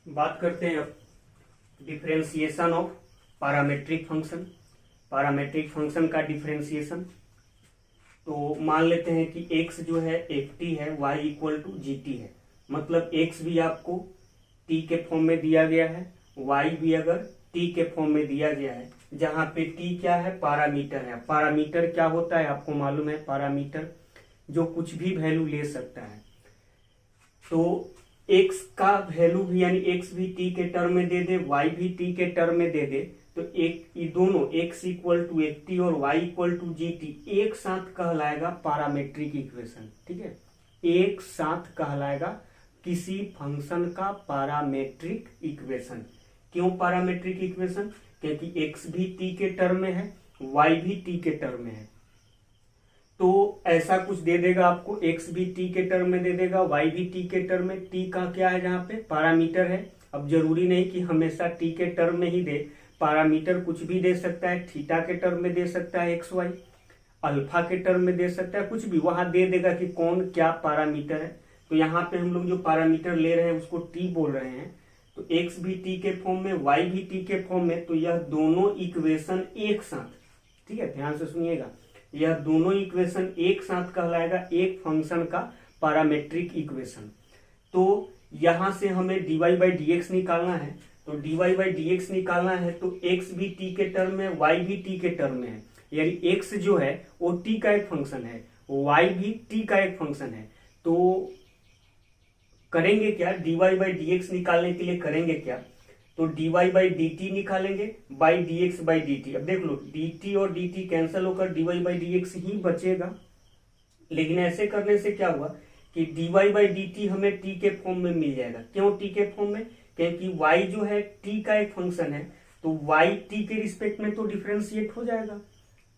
बात करते हैं अब differentiation of parametric function. Parametric function का डिफरेंशिएशन। तो मान लेते हैं कि x जो है ft है, y equal to ji T है। मतलब x भी आपको t के फॉर्म में दिया गया है, y भी अगर t के फॉर्म में दिया गया है, जहां पे t क्या है, पैरामीटर है। पैरामीटर क्या होता है आपको मालूम है, पैरामीटर जो कुछ भी वैल्यू ले सकता है। तो x का वैल्यू भी यानी x भी t के टर्म में दे दे, y भी t के टर्म में दे दे, तो एक ये दोनों x equal to f t और y equal to ji t एक साथ कहलाएगा पैरामेट्रिक इक्वेशन। ठीक है, एक साथ कहलाएगा किसी फंक्शन का पैरामेट्रिक इक्वेशन। क्यों पैरामेट्रिक इक्वेशन? क्योंकि x भी t के टर्म में है, y भी t के टर्म में है। तो ऐसा कुछ दे देगा आपको, x भी t के टर्म में दे देगा, y भी t के टर्म में। t का क्या है, जहां पे पैरामीटर है। अब जरूरी नहीं कि हमेशा t के टर्म में ही दे, पैरामीटर कुछ भी दे सकता है, थीटा के टर्म में दे सकता है, एक्स वाई अल्फा के टर्म में दे सकता है, कुछ भी वहां दे देगा कि कौन क्या पैरामीटर है। तो यहाँ पे हम लोग जो पैरामीटर ले रहे हैं उसको t बोल रहे हैं। तो x भी t के फॉर्म में, y भी t के फॉर्म में, तो यह दोनों इक्वेशन एक साथ, ठीक है ध्यान से सुनिएगा, यह दोनों इक्वेशन एक साथ कहलाएगा एक फंक्शन का पैरामेट्रिक इक्वेशन। तो यहां से हमें dy बाई डी एक्स निकालना है। तो dy बाई डी एक्स निकालना है तो x भी t के टर्म में, y भी t के टर्म में है, यानी x जो है वो t का एक फंक्शन है, y भी t का एक फंक्शन है। तो करेंगे क्या, dy बाई डी एक्स निकालने के लिए करेंगे क्या, तो dy बाई डी टी निकालेंगे by D x by D T. अब देख लो dt और dt कैंसिल होकर dy बाई डी एक्स ही बचेगा। लेकिन ऐसे करने से क्या हुआ कि dy बाई डी टी हमें t के फॉर्म में मिल जाएगा। क्यों t के फॉर्म में? क्योंकि y जो है t का एक फंक्शन है, तो y t के रिस्पेक्ट में तो डिफरेंशिएट हो जाएगा।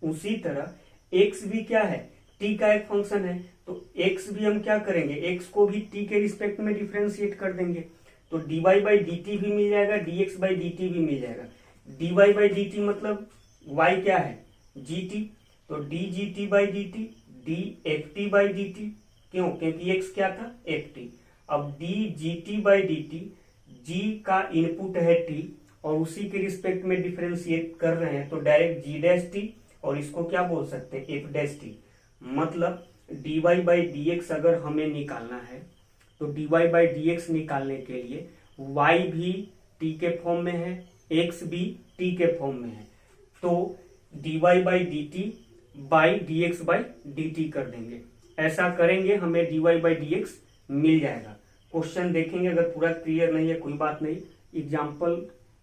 उसी तरह x भी क्या है, t का एक फंक्शन है, तो x भी हम क्या करेंगे, x को भी t के रिस्पेक्ट में डिफरेंशिएट कर देंगे। तो dy बाई डी टी भी मिल जाएगा, dx बाई डी टी भी मिल जाएगा। dy बाई डी टी मतलब y क्या है, gt, तो D G T by D T, D F T by D T. क्यों? क्योंकि x क्या था, एफ टी। अब D G T by D T, g का इनपुट है t और उसी के रिस्पेक्ट में डिफरेंशिएट कर रहे हैं, तो डायरेक्ट g डैश टी, और इसको क्या बोल सकते हैं, f डैश टी। मतलब dy बाई डी एक्स अगर हमें निकालना है तो dy बाई डी एक्स निकालने के लिए y भी t के फॉर्म में है, x भी t के फॉर्म में है, तो dy by D T by D x by D T कर देंगे। ऐसा करेंगे हमें dy बाई डी एक्स मिल जाएगा। क्वेश्चन देखेंगे, अगर पूरा क्लियर नहीं है कोई बात नहीं, एग्जाम्पल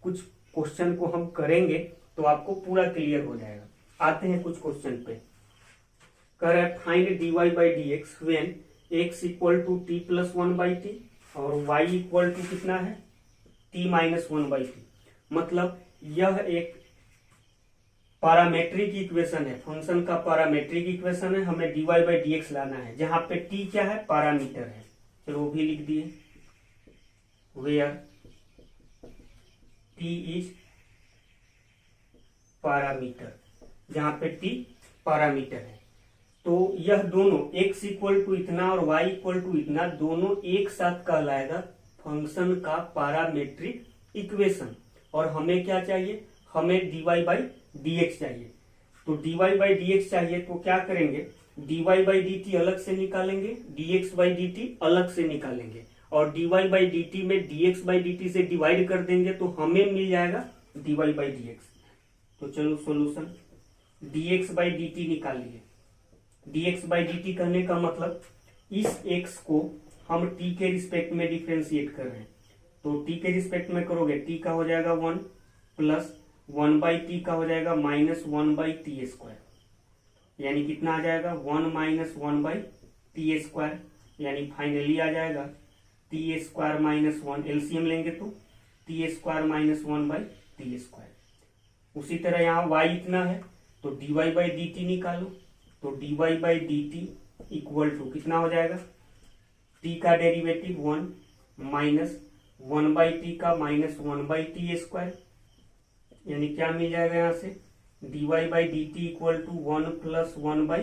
कुछ क्वेश्चन को हम करेंगे तो आपको पूरा क्लियर हो जाएगा। आते हैं कुछ क्वेश्चन पे। कर है find dy by D X when x equal to T plus one by T और y इक्वल टू कितना है, t minus one by T. मतलब यह एक पैरामेट्रिक इक्वेशन है, फंक्शन का पैरामेट्रिक इक्वेशन है। हमें dy बाई डी एक्स लाना है, जहां पे t क्या है, पैरामीटर है। चलो वो भी लिख दिए, वेयर t इज पैरामीटर, जहां पे t पैरामीटर है। तो यह दोनों x इक्वल टू इतना और y इक्वल टू इतना दोनों एक साथ कहलाएगा फंक्शन का पैरामेट्रिक इक्वेशन। और हमें क्या चाहिए, हमें dy बाई डी एक्स चाहिए। तो dy बाई डी एक्स चाहिए तो क्या करेंगे, dy बाई डी टी अलग से निकालेंगे, dx बाई डी टी अलग से निकालेंगे, और dy बाई डी टी में dx बाई डी टी से डिवाइड कर देंगे तो हमें मिल जाएगा dy बाई डी एक्स। तो चलो solution, dx by D T निकालिए। dx बाई डी टी करने का मतलब इस x को हम t के रिस्पेक्ट में डिफरेंशिएट कर रहे हैं, तो t के रिस्पेक्ट में करोगे t का हो जाएगा 1 प्लस 1 बाई टी का हो जाएगा माइनस 1 बाई टी स्क्वायर, यानी कितना आ जाएगा 1 माइनस 1 बाई टी स्क्वायर, यानी फाइनली आ जाएगा टी स्क्वायर माइनस 1, एलसीएम लेंगे तो T square minus 1 by T square. उसी तरह यहाँ y इतना है तो dy बाई डी टी निकालो, तो dy by D T equal to कितना हो जाएगा, t का डेरिवेटिव 1 माइनस 1 बाई टी का माइनस 1 बाई टी स्क्वायर, यानी क्या मिल जाएगा यहाँ से, dy by D T equal to 1 plus 1 by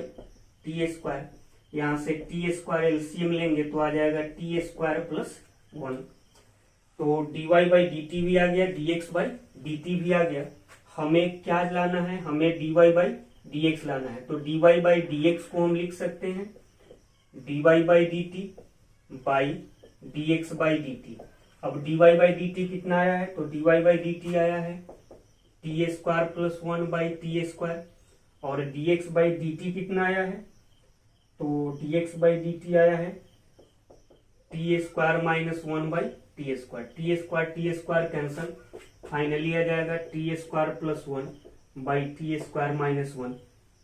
T square. यहाँ से टी स्क्वायर एलसीएम लेंगे तो आ जाएगा टी स्क्वायर प्लस 1। तो dy बाई dt भी आ गया, dx बाई dt भी आ गया। हमें क्या लाना है, हमें dy बाई dx लाना है। तो dy बाई dx को हम लिख सकते हैं dy by dt by dx by dt। अब dy बाई dt कितना आया है, तो dy बाई dt आया है T square plus 1 by T square, और dx बाई dt कितना आया है, तो dx बाई dt आया है T square minus 1 by T square cancel, finally आ जाएगा T square plus 1 by T square minus 1,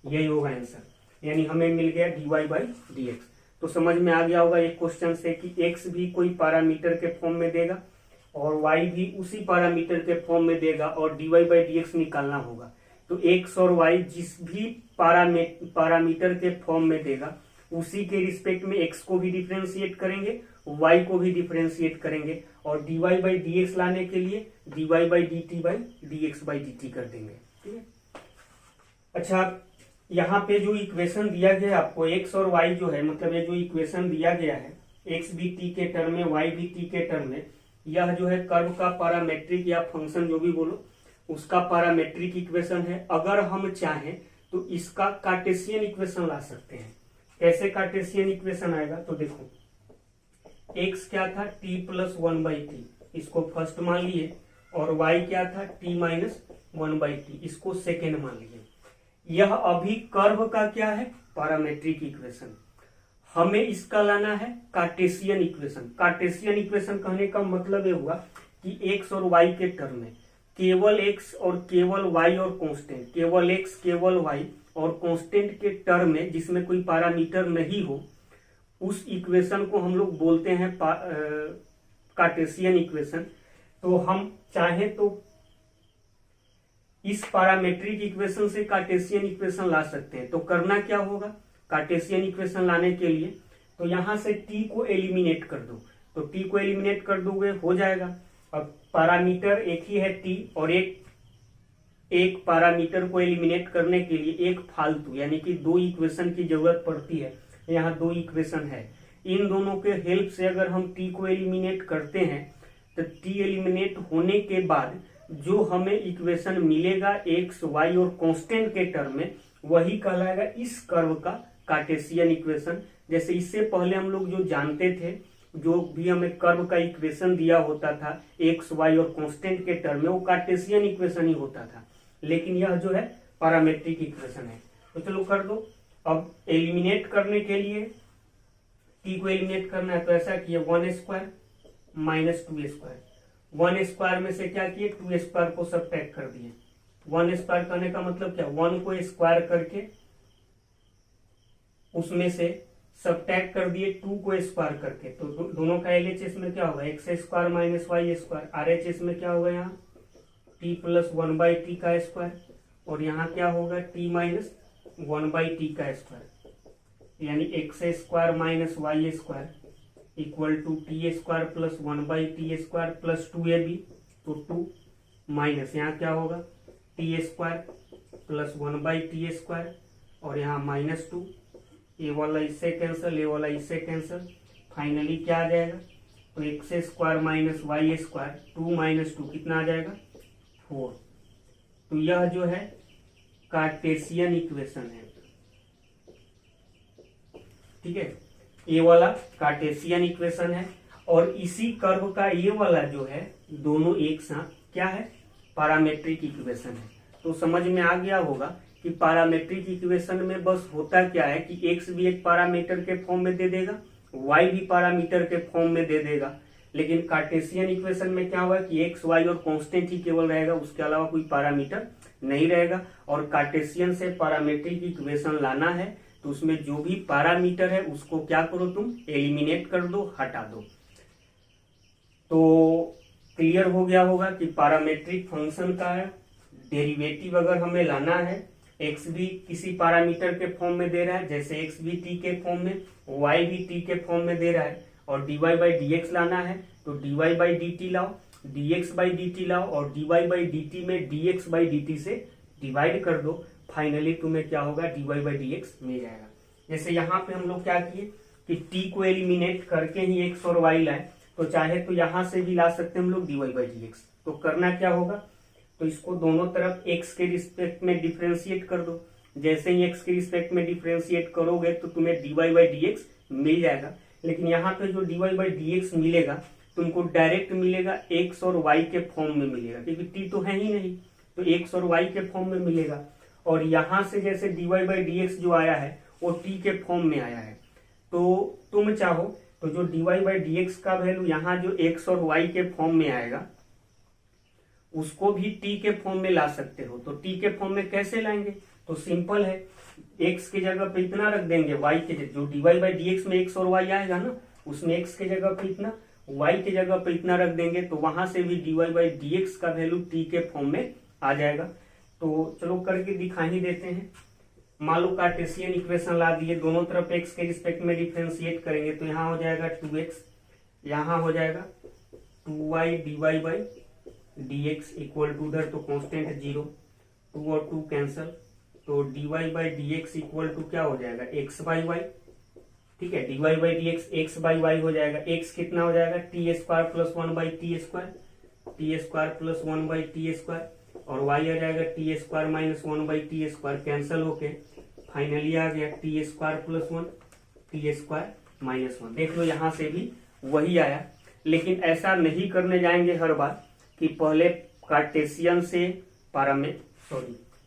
यही होगा आंसर। यानी हमें मिल गया dy बाई dx। तो समझ में आ गया होगा एक क्वेश्चन से कि x भी कोई पैरामीटर के फॉर्म में देगा और y भी उसी पैरामीटर के फॉर्म में देगा और dy बाई dx निकालना होगा। तो x और y जिस भी पैरामीटर के फॉर्म में देगा उसी के रिस्पेक्ट में x को भी डिफरेंशिएट करेंगे, y को भी डिफरेंशिएट करेंगे, और dy बाई dx लाने के लिए dy by dt by dx by dt कर देंगे। ठीक है। अच्छा, यहाँ पे जो इक्वेशन दिया गया आपको x और y जो है, मतलब ये जो इक्वेशन दिया गया है x भी t के टर्म में y भी t के टर्म में, यह जो है कर्व का पैरामेट्रिक या फंक्शन जो भी बोलो उसका पैरामेट्रिक इक्वेशन है। अगर हम चाहें तो इसका कार्टेशियन इक्वेशन ला सकते हैं। कैसे कार्टेशियन इक्वेशन आएगा, तो देखो x क्या था t प्लस 1 बाई टी, इसको फर्स्ट मान लिए, और y क्या था t माइनस 1 बाई टी, इसको सेकेंड मान लिए। यह अभी कर्व का क्या है, पैरामेट्रिक इक्वेशन। हमें इसका लाना है कार्टेशियन इक्वेशन। कार्टेशियन इक्वेशन कहने का मतलब ये हुआ कि x और y के टर्म में केवल x और केवल y और कांस्टेंट, केवल x केवल y और कांस्टेंट के टर्म में जिसमें कोई पैरामीटर नहीं हो, उस इक्वेशन को हम लोग बोलते हैं कार्टेशियन इक्वेशन। तो हम चाहें तो इस पैरामेट्रिक इक्वेशन से कार्टेशियन इक्वेशन ला सकते हैं। तो करना क्या होगा, कार्टेशियन इक्वेशन लाने के लिए तो यहां से t को एलिमिनेट कर दो, तो t को एलिमिनेट कर दोगे हो जाएगा। अब पैरामीटर एक ही है t, और एक पैरामीटर को एलिमिनेट करने के लिए एक फालतू यानी कि दो इक्वेशन की जरूरत पड़ती है। यहाँ दो इक्वेशन है, इन दोनों के हेल्प से अगर हम t को एलिमिनेट करते हैं तो t एलिमिनेट होने के बाद जो हमें इक्वेशन मिलेगा x y और कांस्टेंट के टर्म में, वही कहलाएगा इस कर्व का कार्टेशियन इक्वेशन। जैसे इससे पहले हम लोग जो जानते थे, जो भी हमें कर्व का इक्वेशन दिया होता था x y और कांस्टेंट के टर्म में, वो कार्टेशियन इक्वेशन ही होता था, लेकिन यह जो है पैरामेट्रिक इक्वेशन है। तो चलो कर दो। अब एलिमिनेट करने के लिए t को एलिमिनेट करना है, तो ऐसा किया 1 स्क्वायर माइनस 2 स्क्वायर, 1 स्क्वायर में से क्या किए 2 स्क्वायर को सबट्रैक्ट कर दिए। 1 स्क्वायर करने का मतलब क्या, 1 को स्क्वायर करके उसमें से सबट्रैक्ट कर दिए 2 को स्क्वायर करके, तो दोनों का LHS में क्या होगा X square minus Y square, RHS में क्या होगा यहाँ t प्लस 1 बाई टी का स्क्वायर, और यहाँ क्या होगा t माइनस 1 बाई टी का स्क्वायर, यानी X square minus Y square equal to T square plus 1 by T square plus 2ab, तो 2 माइनस यहाँ क्या होगा T square plus 1 by T square, और यहाँ माइनस 2, ए वाला इससे कैंसिल, ए वाला इससे कैंसिल, फाइनली क्या आ जाएगा, तो X square minus Y square 2 minus 2 कितना आ जाएगा 4। तो यह जो है कार्टेशियन इक्वेशन है। ठीक है, ये वाला कार्टेशियन इक्वेशन है, और इसी कर्व का ये वाला जो है दोनों एक साथ क्या है पैरामेट्रिक इक्वेशन है। तो समझ में आ गया होगा कि पैरामेट्रिक इक्वेशन में बस होता क्या है कि x भी एक पैरामीटर के फॉर्म में दे देगा, y भी पैरामीटर के फॉर्म में दे देगा, लेकिन कार्टेशियन इक्वेशन में क्या हुआ कि x y और कांस्टेंट ही केवल रहेगा, उसके अलावा कोई पैरामीटर नहीं रहेगा। और कार्टेशियन से पैरामेट्रिक इक्वेशन लाना है तो उसमें जो भी पैरामीटर है उसको क्या करो तुम एलिमिनेट कर दो, हटा दो। तो क्लियर हो गया होगा कि पैरामेट्रिक फंक्शन का डेरिवेटिव अगर हमें लाना है, x भी किसी पैरामीटर के फॉर्म में दे रहा है, जैसे x भी t के फॉर्म में, y भी t के फॉर्म में दे रहा है, और dy बाई dx लाना है तो dy बाई dt लाओ, dx बाई dt लाओ, और dy बाई dt में dx बाई dt से डिवाइड कर दो, फाइनली तुम्हें क्या होगा dy बाई dx मिल जाएगा। जैसे यहाँ पे हम लोग क्या किए कि t को एलिमिनेट करके ही x और y लाए, तो चाहे तो यहां से भी ला सकते हैं हम लोग dy बाई डी एक्स। तो करना क्या होगा, तो इसको दोनों तरफ x के रिस्पेक्ट में डिफ्रेंशिएट कर दो। जैसे ही x के रिस्पेक्ट में डिफ्रेंशिएट करोगे तो तुम्हें dy बाई डी एक्स मिल जाएगा। लेकिन यहाँ पे जो dy बाई डी एक्स मिलेगा तुमको डायरेक्ट मिलेगा x और y के फॉर्म में मिलेगा, क्योंकि t तो है ही नहीं, तो x और y के फॉर्म में मिलेगा। और यहाँ से जैसे dy बाई डी एक्स जो आया है वो t के फॉर्म में आया है, तो तुम चाहो तो जो dy बाई डी एक्स का वैल्यू यहाँ जो x और y के फॉर्म में आएगा उसको भी t के फॉर्म में ला सकते हो। तो t के फॉर्म में कैसे लाएंगे, तो सिंपल है, x की जगह पे इतना रख देंगे, y के जो dy बाई डी एक्स में x और y आएगा ना उसमें x की जगह पे इतना, y की जगह पे इतना रख देंगे, तो वहां से भी dy बाई डी एक्स का वैल्यू t के फॉर्म में आ जाएगा। तो चलो करके दिखा ही देते हैं। मान लो कार्टेशियन इक्वेशन ला दिए, दोनों तरफ x के रिस्पेक्ट में डिफरेंशिएट करेंगे, तो यहाँ हो जाएगा 2x, यहाँ हो जाएगा 2y dy by dx equal to उधर तो कांस्टेंट 0, 2 और 2 कैंसल, तो dy by dx equal to क्या हो जाएगा x बाई वाई। ठीक है, dy by dx x by Y हो जाएगा। x कितना हो जाएगा T square plus 1 by T square, T square plus 1 by T square, और y आ जाएगा T square minus 1 by T square, cancel होके फाइनली आ गया T square plus 1 T square minus 1। देख लो यहाँ से भी वही आया। लेकिन ऐसा नहीं करने जाएंगे हर बार कि पहले कार्टेशियन से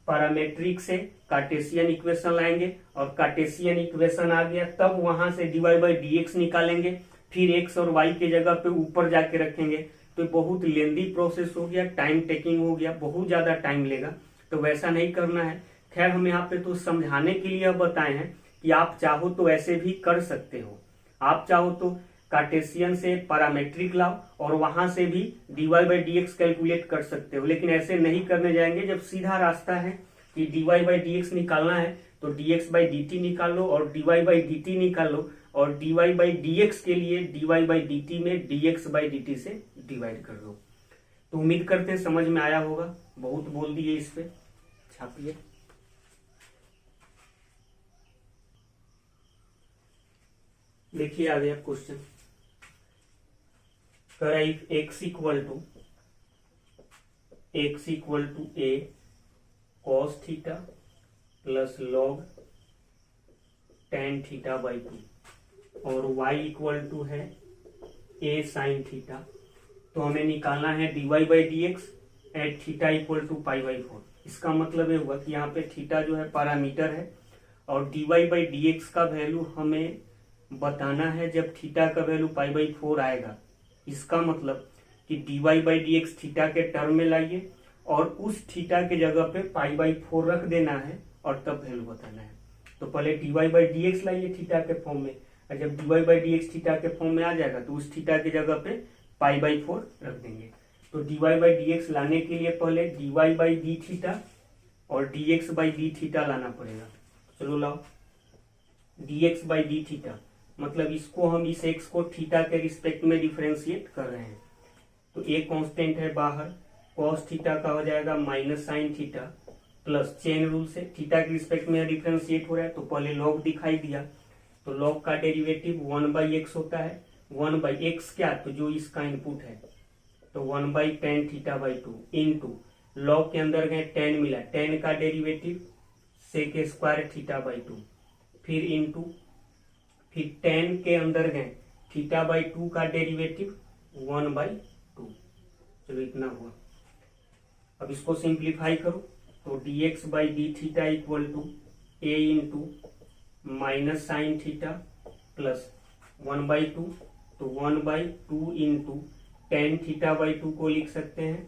पैरामेट्रिक से कार्टेशियन इक्वेशन लाएंगे, और कार्टेशियन इक्वेशन आ गया तब वहां से dy बाई डी एक्स निकालेंगे, फिर x और y के जगह पे ऊपर जाके रखेंगे, तो बहुत लेंदी प्रोसेस हो गया, टाइम टेकिंग हो गया, बहुत ज्यादा टाइम लेगा। तो वैसा नहीं करना है। खैर हम यहाँ पे तो समझाने के लिए बताए हैं कि आप चाहो तो ऐसे भी कर सकते हो, आप चाहो तो कार्टेशियन से पैरामेट्रिक लाओ और वहां से भी dy by D x calculate कर सकते हो, लेकिन ऐसे नहीं करने जाएंगे। जब सीधा रास्ता है कि dy बाई डी एक्स निकालना है तो dx बाई dt निकाल लो और dy बाई dt निकाल लो, और dy बाई dx के लिए dy बाई dt में dx बाई dt से डिवाइड कर दो। तो उम्मीद करते हैं समझ में आया होगा, बहुत बोल दिए, इस पे छापिए। देखिए आ गया क्वेश्चन, करा if x equal to a cos theta plus log tan theta by 2 और y इक्वल टू है a sin थीटा, तो हमें निकालना है dy by D X at theta equal to pi by 4। इसका मतलब ये हुआ कि यहाँ पे थीटा जो है पैरामीटर है और dy बाई डी एक्स का वैल्यू हमें बताना है जब थीटा का वैल्यू पाई बाई 4 आएगा। इसका मतलब कि dy by D x theta के टर्म में लाइए और उस थीटा के जगह पे पाई बाई 4 रख देना है और तब वैल्यू बताना है। तो पहले dy बाई डी एक्स लाइए थीटा के फॉर्म में, और जब dy by D x theta के फॉर्म में आ जाएगा तो उस थीटा के जगह पे पाई बाई 4 रख देंगे। तो dy बाई डी एक्स लाने के लिए पहले dy बाई डी थीटा और dx बाई डी थीटा लाना पड़ेगा। चलो लाओ, dx बाई डी थीटा मतलब इसको हम इस x को थीटा के रिस्पेक्ट में डिफरेंशिएट कर रहे हैं, तो a कांस्टेंट है बाहर, cos थीटा का हो जाएगा minus sine theta plus chain rule से थीटा के रिस्पेक्ट में डिफरेंशिएट हो रहा है तो पहले log दिखाई दिया, तो log का डेरिवेटिव 1 बाई x होता है। 1 बाई x क्या, तो जो इसका इनपुट है, तो 1 by tan theta by 2 into log के अंदर गए tan मिला, tan का derivative sec square theta by 2, फिर इंटू फिर tan के अंदर गए थीटा बाई 2 का डेरिवेटिव 1 बाई 2। चलो इतना हुआ। अब इसको सिंप्लीफाई करो तो dx by D theta equal to a into minus sine theta plus 1 by 2, तो 1 by 2 into tan theta by 2 को लिख सकते हैं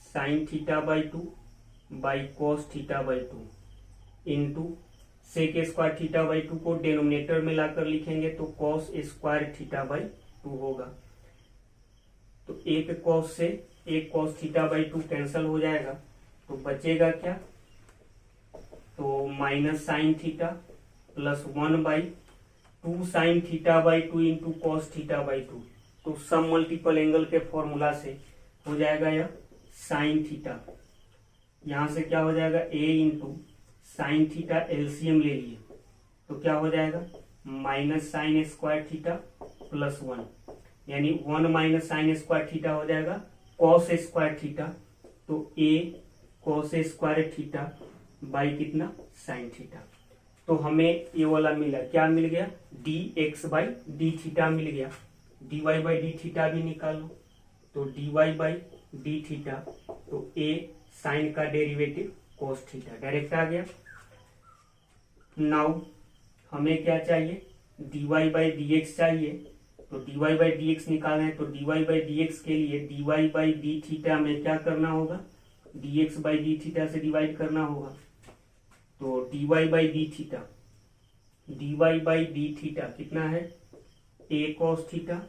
sine theta by 2 by cos theta by 2 into sec square theta by 2 को denominator में लाकर लिखेंगे तो cos square theta by 2 होगा। तो एक कॉस से एक कॉस थीटा बाई 2 कैंसल हो जाएगा, तो बचेगा क्या, तो minus sine theta plus 1 by 2 sign theta by 2 into cos theta by 2। तो सम मल्टीपल एंगल के फॉर्मूला से हो जाएगा यह साइन थीटा, यहां से क्या हो जाएगा a into sine theta LCM ले लिए तो क्या हो जाएगा minus sine square theta plus 1 यानी 1 माइनस साइन स्क्वायर थीटा हो जाएगा कॉस स्क्वायर थीटा। तो a cos square theta by कितना साइन थीटा। तो हमें ये वाला मिला, क्या मिल गया, dx बाई डी थीटा मिल गया। dy बाई डी थीटा भी निकालो, तो dy बाई डी थीटा, तो a साइन का डेरिवेटिव कॉस थीटा डायरेक्ट आ गया। नाउ हमें क्या चाहिए, dy बाई डी एक्स चाहिए। तो dy बाई डी एक्स निकालना है, तो dy बाई डी एक्स के लिए dy बाई डी थीटा में क्या करना होगा, dx बाई डी थीटा से डिवाइड करना होगा। तो dy by D theta, dy by D theta कितना है, a cos थीटा,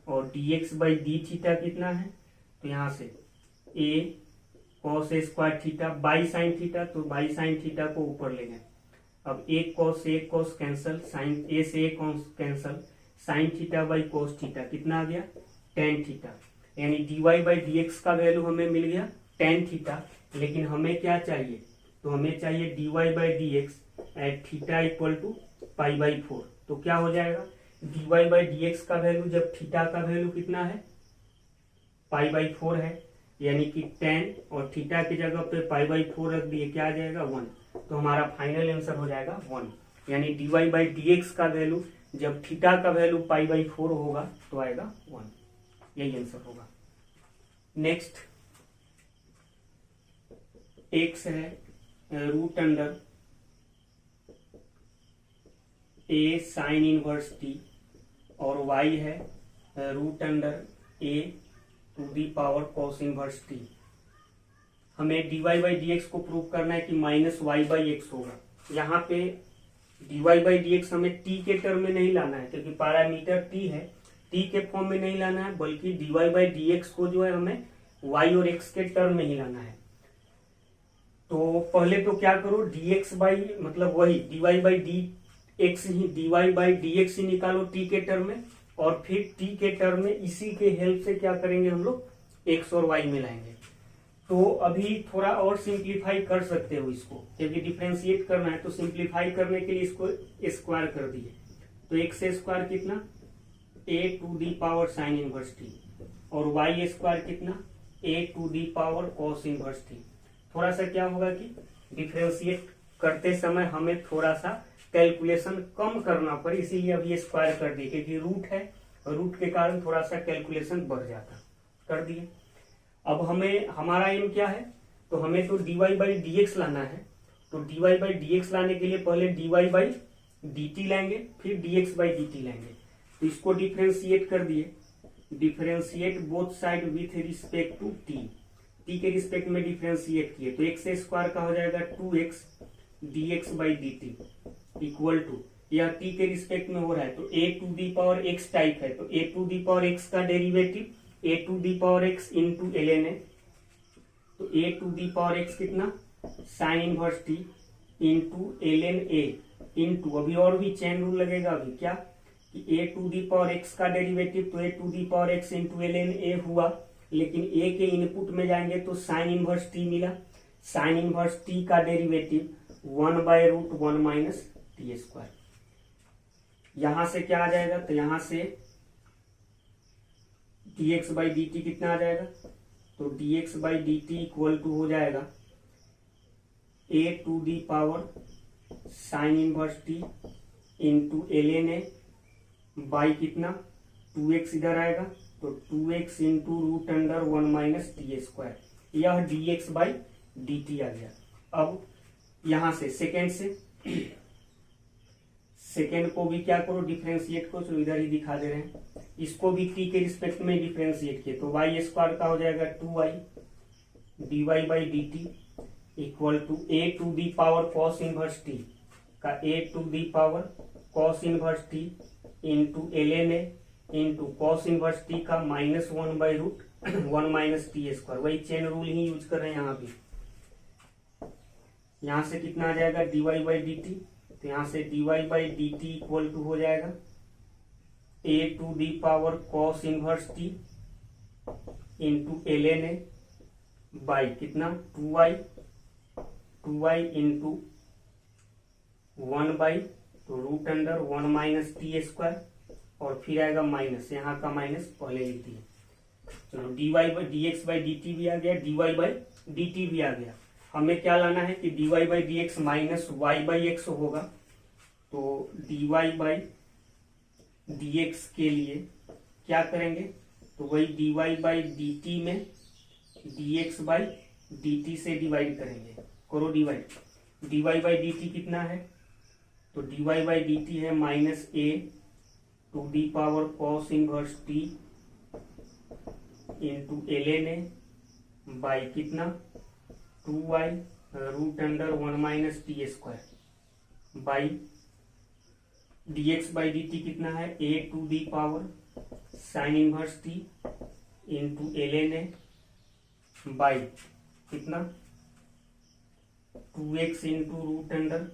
और dx बाई डी थीटा कितना है, तो यहाँ से a cos square theta by sine theta, तो बाई साइन थीटा को ऊपर ले गए। अब a cos cancel, sine a से a cos cancel, sine theta by cos theta कितना आ गया, टेन थीटा। यानी dy बाई डी एक्स का वैल्यू हमें मिल गया टेन थीटा। लेकिन हमें क्या चाहिए, तो हमें चाहिए dy by D X at theta equal to pi by 4। तो क्या हो जाएगा, dy बाई डी एक्स का वैल्यू जब थीटा का वैल्यू कितना है, पाई बाई 4 है, यानी कि 10 और थीटा की जगह पे पाई बाई 4 रख दिए, क्या आ जाएगा 1। तो हमारा फाइनल आंसर हो जाएगा 1। यानी dy बाई डी एक्स का वैल्यू जब थीटा का वैल्यू पाई बाई 4 होगा तो आएगा 1। यही आंसर होगा। नेक्स्ट x है root under a sine inverse t, और y है root under a to the power cos inverse t। हमें dy बाई डी एक्स को प्रूव करना है कि माइनस वाई बाई एक्स होगा। यहाँ पे dy बाई डी एक्स हमें t के टर्म में नहीं लाना है, क्योंकि पैरामीटर t है, t के फॉर्म में नहीं लाना है, बल्कि dy बाई डी एक्स को जो है हमें y और x के टर्म में ही लाना है। तो पहले तो क्या करो, dx बाई मतलब वही dy बाई डी एक्स ही, dy बाई डी एक्स ही निकालो t के टर्म में, और फिर t के टर्म में इसी के हेल्प से क्या करेंगे हम लोग, x और y मिलाएंगे। तो अभी थोड़ा और सिंप्लीफाई कर सकते हो इसको, क्योंकि डिफरेंशिएट करना है, तो सिंप्लीफाई करने के लिए इसको स्क्वायर कर दिए। तो x स्क्वायर कितना, a to the power sine inverse t, और y स्क्वायर कितना, a to the power cos inverse t। थोड़ा सा क्या होगा कि डिफरेंशिएट करते समय हमें थोड़ा सा कैलकुलेशन कम करना पड़े, इसीलिए अब ये स्क्वायर कर दिए, क्योंकि रूट है, रूट के कारण थोड़ा सा कैलकुलेशन बढ़ जाता, कर दिए। अब हमें हमारा एम क्या है, तो हमें तो dy बाई डी एक्स लाना है। तो dy बाई डी एक्स लाने के लिए पहले dy बाई डी टी लेंगे, फिर dx बाई डी टी लेंगे। तो इसको डिफरेंशिएट कर दिए, differentiate both side with respect to t के रिस्पेक्ट में डिफरेंशिएट किए, तो x स्क्वायर का हो जाएगा 2x dx by D T equal to, यह t के रिस्पेक्ट में हो रहा है, तो a to the power x type है, तो a to the power x का derivative a to the power x into ln है। तो a to the power x कितना, sine inverse t into ln a into, अभी और भी chain rule लगेगा, अभी क्या कि a to the power x का डेरिवेटिव, तो a to the power x into ln a हुआ, लेकिन a के इनपुट में जाएंगे तो साइन इनवर्स t मिला, साइन इनवर्स t का derivative 1 by root 1 minus T square. यहां से क्या आ जाएगा, तो यहां से dx बाई डी टी कितना आ जाएगा, तो dx by D T equal to हो जाएगा a to the power sine inverse t into ln a by कितना 2x इधर आएगा, तो 2x into root under 1 minus T square, यह dx बाई डी टी आ गया। अब यहां से सेकेंड को भी क्या करो, डिफरेंशिएट को, तो इधर ही दिखा दे रहे हैं, इसको भी t के रिस्पेक्ट में डिफरेंशिएट किए, तो y स्क्वायर का हो जाएगा 2y dy by D T equal to a to the power cos inverse t का a to the power cos inverse t into ln a into cos inverse t का minus 1 by root 1 minus T square. वही chain rule ही use कर रहे हैं यहाँ भी। यहाँ से कितना आ जाएगा, dy बाई डी टी, तो यहाँ से dy by D T equal to हो जाएगा a to the power cos inverse t into ln a by कितना 2y इंटू 1 बाई, तो root under 1 minus T square, और फिर आएगा माइनस, यहाँ का माइनस पहले लिख दिए। चलो dy by D x by D T भी आ गया, dy बाई डी टी भी आ गया। हमें क्या लाना है कि dy by D X minus Y by X होगा। तो dy बाई डी एक्स के लिए क्या करेंगे, तो वही dy बाई डी टी में dx बाई डी टी से डिवाइड करेंगे। करो divide, dy by D t कितना है, तो dy बाई डी टी है minus a to the power cos inverse t into ln a by कितना 2y root under 1 minus T square by dx by D t कितना है a to the power sine inverse t into ln a by कितना 2x into root under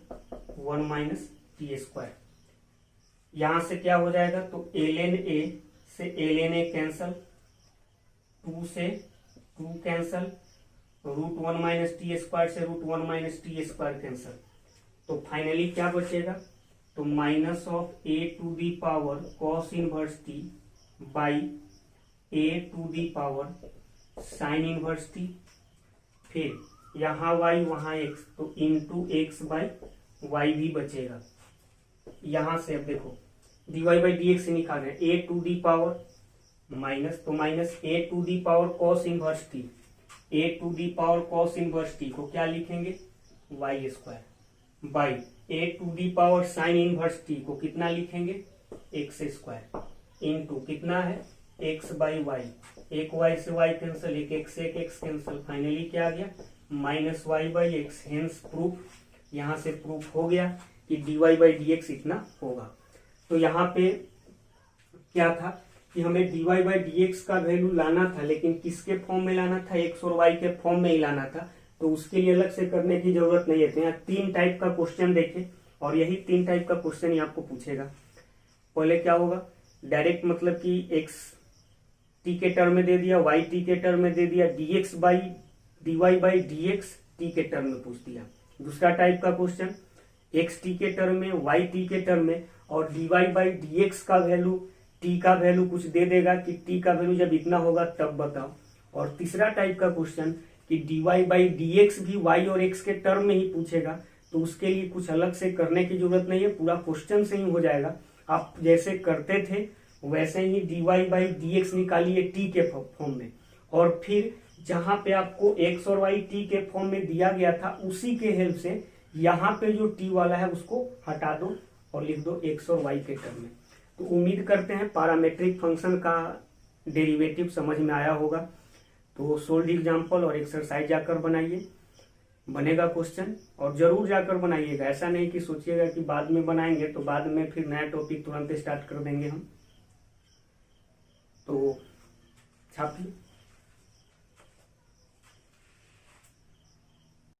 1 minus T square. यहां से क्या हो जाएगा, तो ln a से ln a कैंसल, 2 से 2 cancel, root 1 minus T square से root 1 minus T square cancel. तो फाइनली क्या बचेगा, तो minus of a to the power cos inverse T by a to the power sine inverse T, फिर यहाँ y वहां x, तो इंटू एक्स बाई वाई भी बचेगा। यहां से अब देखो dy बाई डी एक्स निकाल रहे हैं, a to the power minus, तो minus a to the power cos inverse t, a to the power cos inverse t को क्या लिखेंगे y square by a to the power sine inverse t को कितना लिखेंगे एक्स स्क्वायर इंटू कितना है x by y, एक y से y कैंसिल, एक x से एक x कैंसिल, फाइनली क्या आ गया minus Y by x. Hence proof, यहां से प्रूफ हो गया कि dy बाई डी एक्स इतना होगा। तो यहाँ पे क्या था कि हमें dy बाई डी एक्स का वैल्यू लाना था, लेकिन किसके फॉर्म में लाना था, x और y के फॉर्म में ही लाना था। तो उसके लिए अलग से करने की जरूरत नहीं है। तो यहाँ 3 टाइप का क्वेश्चन देखे और यही 3 टाइप का क्वेश्चन ही आपको पूछेगा। पहले क्या होगा, डायरेक्ट मतलब कि x टी के टर्म में दे दिया, y टी के टर्म में दे दिया, dx by dy by dx T के टर्म में पूछ दिया। दूसरा टाइप का क्वेश्चन x टी के टर्म में, y टी के टर्म में, और dy बाई dx का वैल्यू, t का वैल्यू कुछ दे देगा कि t का वैल्यू जब इतना होगा तब बताओ। और तीसरा टाइप का क्वेश्चन कि dy बाई dx भी y और x के टर्म में ही पूछेगा। तो उसके लिए कुछ अलग से करने की जरूरत नहीं है, पूरा क्वेश्चन से ही हो जाएगा। आप जैसे करते थे वैसे ही dy बाई dx निकालिए टी के फॉर्म में, और फिर जहां पे आपको x और y टी के फॉर्म में दिया गया था उसी के हेल्प से यहाँ पे जो t वाला है उसको हटा दो और लिख दो x और y के टर्म में। तो उम्मीद करते हैं पैरामेट्रिक फंक्शन का डेरिवेटिव समझ में आया होगा। तो सोल्व एग्जाम्पल और एक्सरसाइज जाकर बनाइए, बनेगा क्वेश्चन, और जरूर जाकर बनाइएगा। ऐसा नहीं कि सोचिएगा कि बाद में बनाएंगे तो बाद में फिर नया टॉपिक तुरंत स्टार्ट कर देंगे हम। तो छापिए।